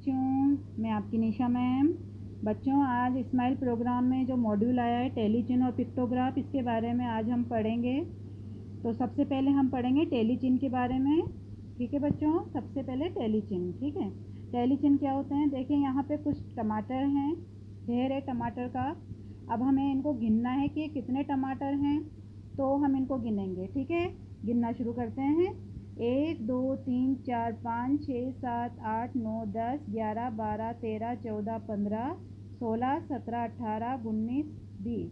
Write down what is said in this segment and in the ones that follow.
बच्चों, मैं आपकी निशा मैम। बच्चों, आज स्माइल प्रोग्राम में जो मॉड्यूल आया है टेलीचिन और पिक्टोग्राफ, इसके बारे में आज हम पढ़ेंगे। तो सबसे पहले हम पढ़ेंगे टेलीचिन के बारे में। ठीक है बच्चों, सबसे पहले टेलीचिन। ठीक है, टेलीचिन क्या होते हैं? देखिए यहाँ पे कुछ टमाटर हैं, ढेर है टमाटर का। अब हमें इनको गिनना है कि कितने टमाटर हैं, तो हम इनको गिनेंगे। ठीक है, गिनना शुरू करते हैं। 1 2 3 4 5 6 7 8 9 10 11 12 13 14 15 16 17 18 19 20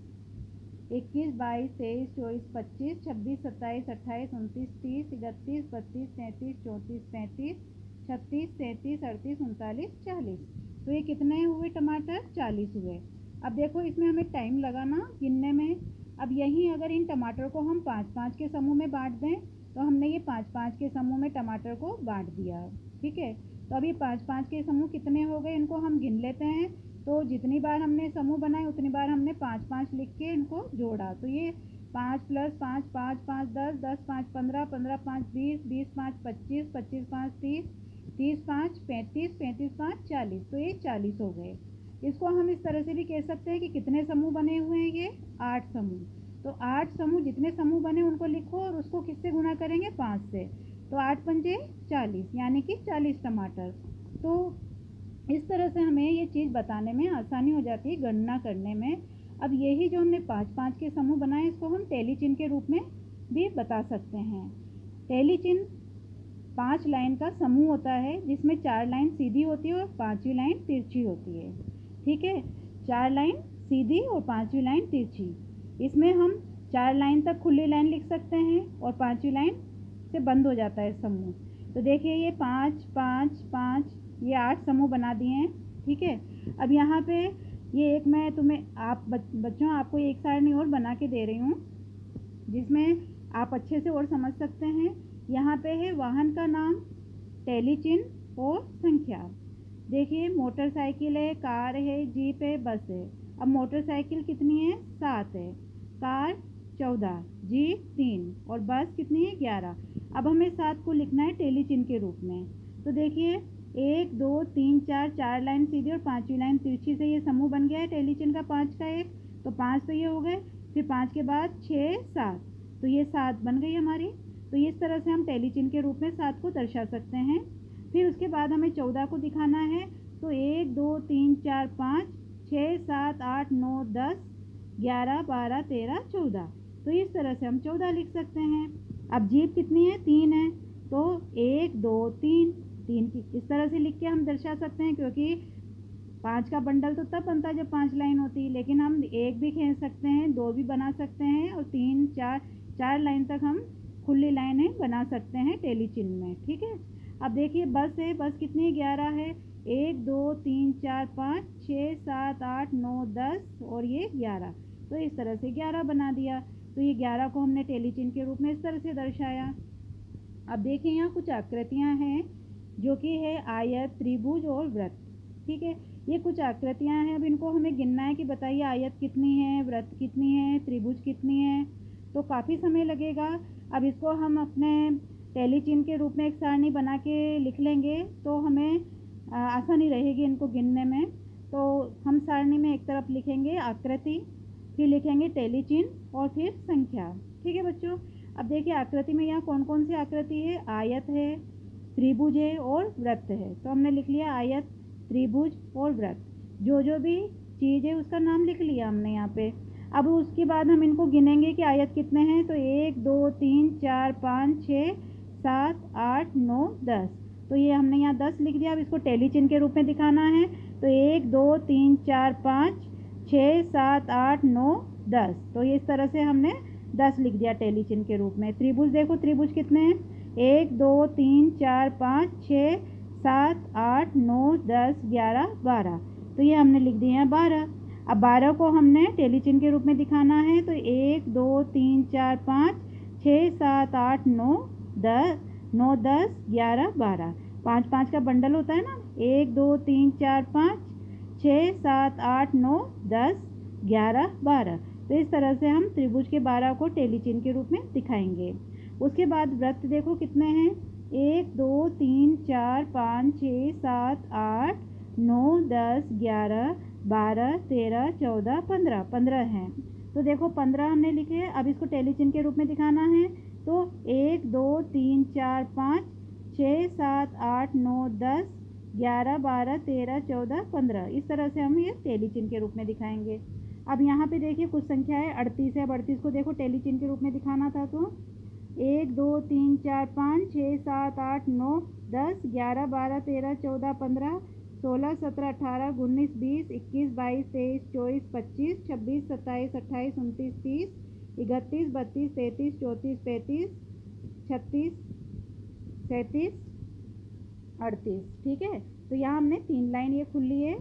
21 22 23 24 25 26 27 28 29 30 31 32 33 34 35 36 37 38 39 40। तो ये कितने हुए टमाटर? 40 हुए। अब देखो इसमें हमें टाइम लगा ना गिनने में। अब यहीं अगर इन टमाटर को हम 5-5 के समूह में बांट दें, तो हमने ये 5-5 के समूह में टमाटर को बांट दिया। ठीक है, तो अब ये 5-5 के समूह कितने हो गए, इनको हम गिन लेते हैं। तो जितनी बार हमने समूह बनाए उतनी बार हमने 5-5 लिख के इनको जोड़ा। तो ये 5 + 5 5 5 10 10 5 15 15 5 20 20 5 25 25 5 30 30 5 35 35 5 40। तो ये 40 हो गए। इसको हम इस तरह से भी कह सकते हैं कि कितने समूह बने हुए हैं, ये 8 समूह। तो 8 समूह, जितने समूह बने उनको लिखो और उसको किससे गुणा करेंगे? 5 से। तो 8 पंजे 40, यानी कि 40 टमाटर। तो इस तरह से हमें ये चीज़ बताने में आसानी हो जाती है, गणना करने में। अब यही जो हमने 5-5 के समूह बनाए, इसको हम टेलीचिन के रूप में भी बता सकते हैं। टेलीचिन 5 लाइन का समूह होता है, जिसमें 4 लाइन सीधी होती है और 5वीं लाइन तिरछी होती है। ठीक है, 4 लाइन सीधी और 5वीं लाइन तिरछी। इसमें हम 4 लाइन तक खुली लाइन लिख सकते हैं और 5वीं लाइन से बंद हो जाता है समूह। तो देखिए ये 5 5 5, ये 8 समूह बना दिए हैं। ठीक है, अब यहाँ पे ये एक मैं तुम्हें बच्चों आपको एक सारणी और बना के दे रही हूँ, जिसमें आप अच्छे से और समझ सकते हैं। यहाँ पे है वाहन का नाम, टेलीचिन और संख्या। देखिए मोटरसाइकिल है, कार है, जीप है, बस है। अब मोटरसाइकिल कितनी है? 7 है, कार 14, जीप 3 और बस कितनी है? 11। अब हमें 7 को लिखना है टेलीचिन के रूप में। तो देखिए 1 2 3 4, 4 लाइन सीधी और 5वीं लाइन तिरछी से ये समूह बन गया है टेलीचिन का 5 का एक। तो 5 तो ये हो गए, फिर 5 के बाद 6 7, तो ये 7 बन गई हमारी। तो इस तरह से हम टेलीचिन के रूप में 7 को दर्शा सकते हैं। फिर उसके बाद हमें 14 को दिखाना है। तो 1 2 3 4 5 6 7 8 9 10 11 12 13 14। तो इस तरह से हम 14 लिख सकते हैं। अब जीप कितनी है? 3 है। तो 1 2 3 3 की इस तरह से लिख के हम दर्शा सकते हैं, क्योंकि 5 का बंडल तो तब बनता है जब 5 लाइन होती है। लेकिन हम 1 भी खींच सकते हैं, 2 भी बना सकते हैं और 3 4 लाइन तक हम खुली लाइनें बना सकते हैं टेलीचिन में। ठीक है, अब देखिए बस है, बस कितनी? 11 है। 1 2 3 4 5 6 7 8 9 10 और ये 11। तो इस तरह से 11 बना दिया। तो ये 11 को हमने टेलीचिन के रूप में इस तरह से दर्शाया। अब देखिए यहाँ कुछ आकृतियाँ हैं, जो कि है आयत, त्रिभुज और वृत्त। ठीक है, ये कुछ आकृतियाँ हैं। अब इनको हमें गिनना है कि बताइए आयत कितनी है, वृत्त कितनी है, त्रिभुज कितनी है। तो काफ़ी समय लगेगा। अब इसको हम अपने टेलीचिन के रूप में एक सारणी बना के लिख लेंगे, तो हमें आसानी रहेगी इनको गिनने में। तो हम सारणी में एक तरफ लिखेंगे आकृति, फिर लिखेंगे टेलीचिन और फिर संख्या। ठीक है बच्चों, अब देखिए आकृति में यहाँ कौन कौन सी आकृति है? आयत है, त्रिभुज है और वृत्त है। तो हमने लिख लिया आयत, त्रिभुज और वृत्त। जो भी चीज़ है उसका नाम लिख लिया हमने यहाँ पे। अब उसके बाद हम इनको गिनेंगे कि आयत कितने हैं। तो 1 2 3 4 5 6 7 8 9 10। तो ये हमने यहाँ 10 लिख दिया। अब इसको टेलीचिन के रूप में दिखाना है। तो 1 2 3 4 5 6 7 8 9 10। तो ये इस तरह से हमने 10 लिख दिया टेलीचिन के रूप में। त्रिभुज देखो, त्रिभुज कितने हैं? 1 2 3 4 5 6 7 8 9 10 11 12। तो ये हमने लिख दिए हैं 12। अब 12 को हमने टेलीचिन के रूप में दिखाना है। तो 1 2 3 4 5 6 7 8 9 10 9 10 11 12। 5 5 का बंडल होता है ना, 1 2 3 4 5 6 7 8 9 10 11 12। तो इस तरह से हम त्रिभुज के 12 को टेलीचिन के रूप में दिखाएंगे। उसके बाद वृत्त देखो कितने हैं। 1 2 3 4 5 6 7 8 9 10 11 12 13 14 15 15 हैं। तो देखो 15 हमने लिखे। अब इसको टेली चिन्ह के रूप में दिखाना है तो 1 2 3 4 5 6 7 8 9 10 11 12 13 14 15 इस तरह से हम ये टेली चिन्ह के रूप में दिखाएंगे। अब यहाँ पे देखिए कुछ संख्या है 38 है। अब 38 को देखो टेली चिन्ह के रूप में दिखाना था तो 1 2 3 4 5 6 7 8 9 10 11 12 13 14 15 16 17 18 19 20 21 22 23 24 25 26 27 28 29 30 31 32 33 34 35 36 37 38। ठीक है, तो यहाँ हमने 3 लाइन ये खुल ली है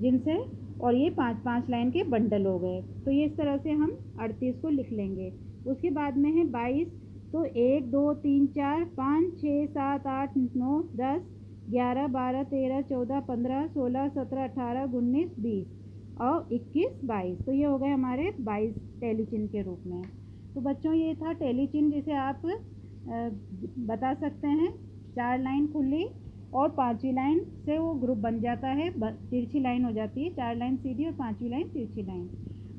जिनसे, और ये 5-5 लाइन के बंडल हो गए। तो ये इस तरह से हम 38 को लिख लेंगे। उसके बाद में है 22। तो 1 2 3 4 5 6 7 8 9 10 11 12 13 14 15 16 17 18 19 20 और 21 22। तो ये हो गए हमारे 22 टेली चिन्ह के रूप में। तो बच्चों ये था टेली चिन्ह जिसे आप बता सकते हैं। 4 लाइन खुली और 5वीं लाइन से वो ग्रुप बन जाता है, तिरछी लाइन हो जाती है। 4 लाइन सीधी और 5वीं लाइन तिरछी लाइन।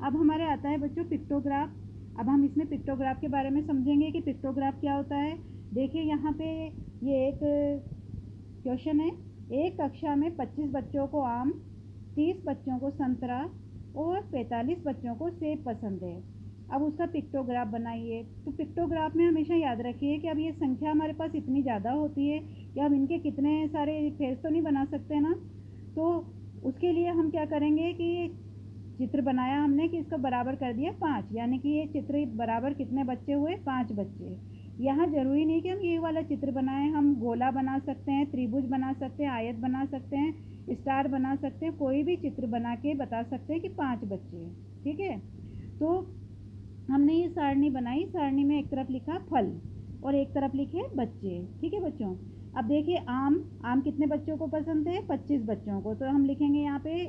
अब हमारे आता है बच्चों पिक्टोग्राफ। अब हम इसमें पिक्टोग्राफ के बारे में समझेंगे कि पिक्टोग्राफ क्या होता है। देखिए यहाँ पे ये एक क्वेश्चन है। एक कक्षा में 25 बच्चों को आम, 30 बच्चों को संतरा और 45 बच्चों को सेब पसंद है। अब उसका पिक्टोग्राफ बनाइए। तो पिक्टोग्राफ में हमेशा याद रखिए कि अब ये संख्या हमारे पास इतनी ज़्यादा होती है कि हम इनके कितने सारे फेस तो नहीं बना सकते ना। तो उसके लिए हम क्या करेंगे कि चित्र बनाया हमने कि इसका बराबर कर दिया 5, यानी कि ये चित्र बराबर कितने बच्चे हुए, 5 बच्चे। यहाँ ज़रूरी नहीं कि हम ये वाला चित्र बनाएं, हम गोला बना सकते हैं, त्रिभुज बना सकते हैं, आयत बना सकते हैं, स्टार बना सकते हैं, कोई भी चित्र बना के बता सकते हैं कि 5 बच्चे हैं। ठीक है, तो हमने ये सारणी बनाई। सारणी में एक तरफ लिखा फल और एक तरफ लिखे बच्चे। ठीक है बच्चों, अब देखिए आम कितने बच्चों को पसंद है, 25 बच्चों को। तो हम लिखेंगे यहाँ पे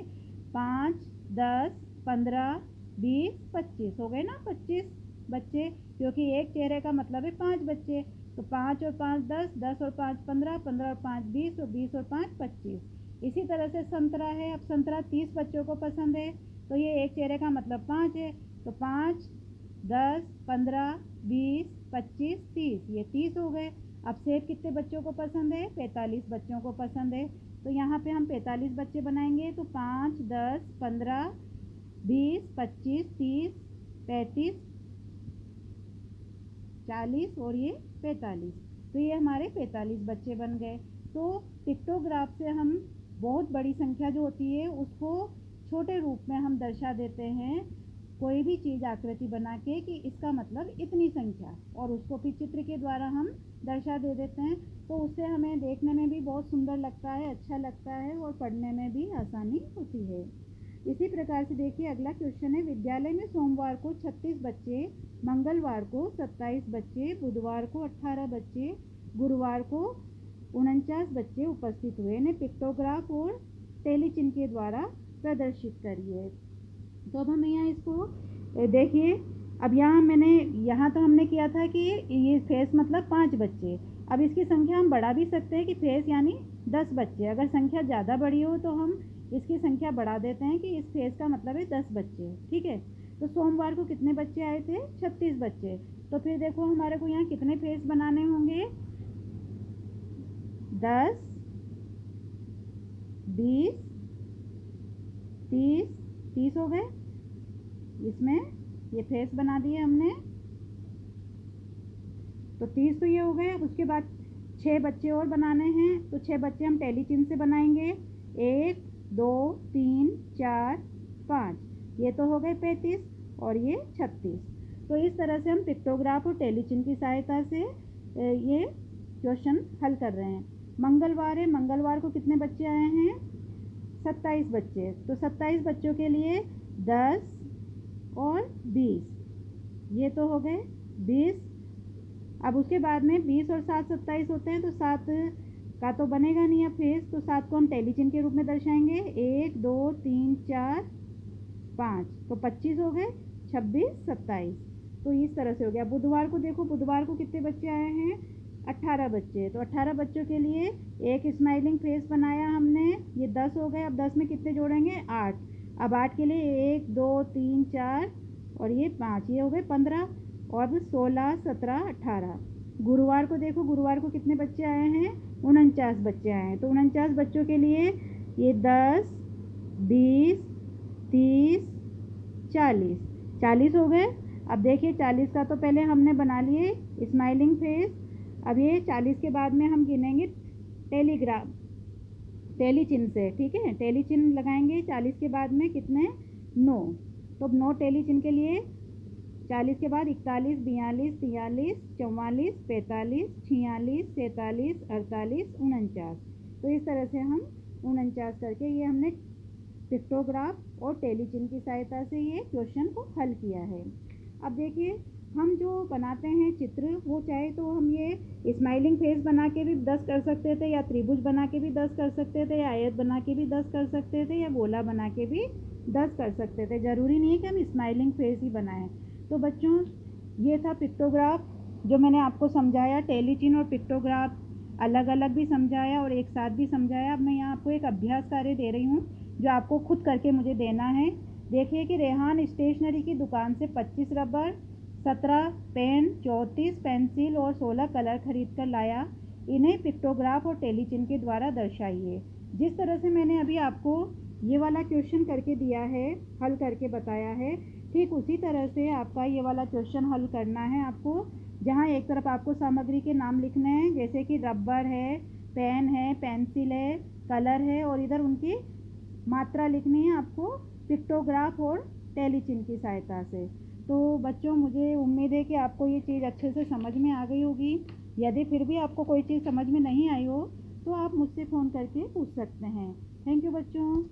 5 10 15 20 25 हो गए ना, 25 बच्चे, क्योंकि एक चेहरे का मतलब है 5 बच्चे। तो 5 और 5 10, 10 और 5 15, 15 और 5 20 और 20 और 5 25। इसी तरह से संतरा है। अब संतरा 30 बच्चों को पसंद है, तो ये एक चेहरे का मतलब 5 है। तो 5 10 15 20 25 30, ये 30 हो गए। अब सेब कितने बच्चों को पसंद है, 45 बच्चों को पसंद है। तो यहाँ पे हम 45 बच्चे बनाएंगे। तो 5 10 15 20 25 30 35 40 और ये 45। तो ये हमारे 45 बच्चे बन गए। तो पिक्टोग्राफ से हम बहुत बड़ी संख्या जो होती है उसको छोटे रूप में हम दर्शा देते हैं, कोई भी चीज़ आकृति बना के कि इसका मतलब इतनी संख्या, और उसको फिर चित्र के द्वारा हम दर्शा दे देते हैं। तो उससे हमें देखने में भी बहुत सुंदर लगता है, अच्छा लगता है और पढ़ने में भी आसानी होती है। इसी प्रकार से देखिए अगला क्वेश्चन है। विद्यालय में सोमवार को 36 बच्चे, मंगलवार को 27 बच्चे, बुधवार को 18 बच्चे, गुरुवार को 49 बच्चे उपस्थित हुए। इन्हें पिक्टोग्राफ और टेली चिन्ह के द्वारा प्रदर्शित करिए। तो अब हमें यहाँ इसको देखिए। अब यहाँ तो हमने किया था कि ये फेस मतलब 5 बच्चे। अब इसकी संख्या हम बढ़ा भी सकते हैं कि फेस यानी 10 बच्चे। अगर संख्या ज़्यादा बड़ी हो तो हम इसकी संख्या बढ़ा देते हैं कि इस फेस का मतलब है 10 बच्चे। ठीक है, तो सोमवार को कितने बच्चे आए थे, 36 बच्चे। तो फिर देखो हमारे को यहाँ कितने फेस बनाने होंगे, 10 20 30 30 हो गए। इसमें ये फेस बना दिए हमने, तो 30 तो ये हो गए। उसके बाद 6 बच्चे और बनाने हैं। तो 6 बच्चे हम टेली चिन्ह से बनाएंगे। 1 2 3 4 5, ये तो हो गए 35 और ये 36। तो इस तरह से हम पिक्टोग्राफ और टेली चिन्ह की सहायता से ये क्वेश्चन हल कर रहे हैं। मंगलवार है, मंगलवार को कितने बच्चे आए हैं, 27 बच्चे। तो 27 बच्चों के लिए 10 और 20, ये तो हो गए 20। अब उसके बाद में 20 और 7 27 होते हैं, तो 7 का तो बनेगा नहीं अब फेस। तो 7 को हम टेली चिन्ह के रूप में दर्शाएंगे। 1 2 3 4 5, तो 25 हो गए, 26 27। तो इस तरह से हो गया। बुधवार को देखो, बुधवार को कितने बच्चे आए हैं, 18 बच्चे। तो 18 बच्चों के लिए एक स्माइलिंग फेस बनाया हमने। ये 10 हो गए। अब 10 में कितने जोड़ेंगे? 8। अब 8 के लिए 1 2 3 4 और ये 5, ये हो गए 15। और अब 16 17 18। गुरुवार को देखो, गुरुवार को कितने बच्चे आए हैं? 49 बच्चे आए हैं। तो 49 बच्चों के लिए ये 10 20 30 40 40 हो गए। अब देखिए 40 का तो पहले हमने बना लिए स्माइलिंग फेस। अब ये 40 के बाद में हम गिनेंगे टेली चिन्ह से, ठीक है। टेली चिन्ह लगाएंगे 40 के बाद में कितने? 9। तो 9 टेली चिन्ह के लिए 40 के बाद 41 42 43 44 45 46 47 48 49। तो इस तरह से हम 49 करके ये हमने पिक्टोग्राफ और टेली चिन्ह की सहायता से ये क्वेश्चन को हल किया है। अब देखिए हम जो बनाते हैं चित्र, वो चाहे तो हम ये स्माइलिंग फेस बना के भी 10 कर सकते थे, या त्रिभुज बना के भी 10 कर सकते थे, या आयत बना के भी 10 कर सकते थे, या गोला बना के भी 10 कर सकते थे। ज़रूरी नहीं है कि हम स्माइलिंग फेस ही बनाएं। तो बच्चों ये था पिक्टोग्राफ जो मैंने आपको समझाया। टेली चिन्ह और पिक्टोग्राफ अलग अलग भी समझाया और एक साथ भी समझाया। अब मैं यहाँ आपको एक अभ्यास कार्य दे रही हूँ जो आपको खुद करके मुझे देना है। देखिए कि रेहान स्टेशनरी की दुकान से 25 रबर, 17 पेन, 34 पेंसिल और 16 कलर खरीद कर लाया। इन्हें पिक्टोग्राफ और टेली चिन्ह के द्वारा दर्शाइए। जिस तरह से मैंने अभी आपको ये वाला क्वेश्चन करके दिया है, हल करके बताया है, ठीक उसी तरह से आपका ये वाला क्वेश्चन हल करना है आपको। जहाँ एक तरफ आपको सामग्री के नाम लिखने हैं, जैसे कि रबर है, पेन है, पेंसिल है, कलर है, और इधर उनकी मात्रा लिखनी है आपको पिक्टोग्राफ और टेली चिन्ह की सहायता से। तो बच्चों मुझे उम्मीद है कि आपको ये चीज़ अच्छे से समझ में आ गई होगी। यदि फिर भी आपको कोई चीज़ समझ में नहीं आई हो तो आप मुझसे फ़ोन करके पूछ सकते हैं। थैंक यू बच्चों।